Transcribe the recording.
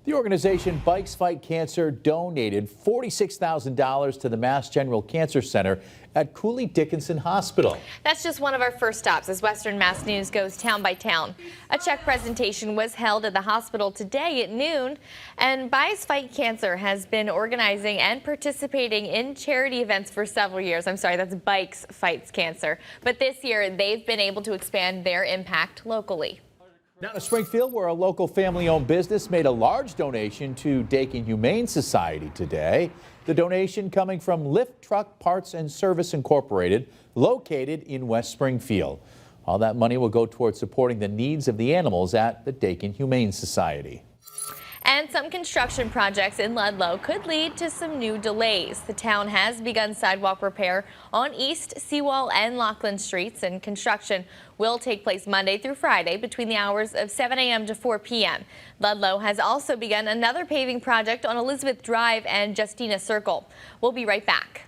The organization Bikes Fight Cancer donated $46,000 to the Mass General Cancer Center at Cooley Dickinson Hospital. That's just one of our first stops as Western Mass News goes town by town. A check presentation was held at the hospital today at noon, and Bikes Fight Cancer has been organizing and participating in charity events for several years. I'm sorry, that's Bikes Fights Cancer. But this year, they've been able to expand their impact locally. Now to Springfield, where a local family-owned business made a large donation to Dakin Humane Society today. The donation coming from Lift Truck Parts and Service Incorporated, located in West Springfield. All that money will go towards supporting the needs of the animals at the Dakin Humane Society. And some construction projects in Ludlow could lead to some new delays. The town has begun sidewalk repair on East, Seawall, and Laughlin streets, and construction will take place Monday through Friday between the hours of 7 a.m. to 4 p.m. Ludlow has also begun another paving project on Elizabeth Drive and Justina Circle. We'll be right back.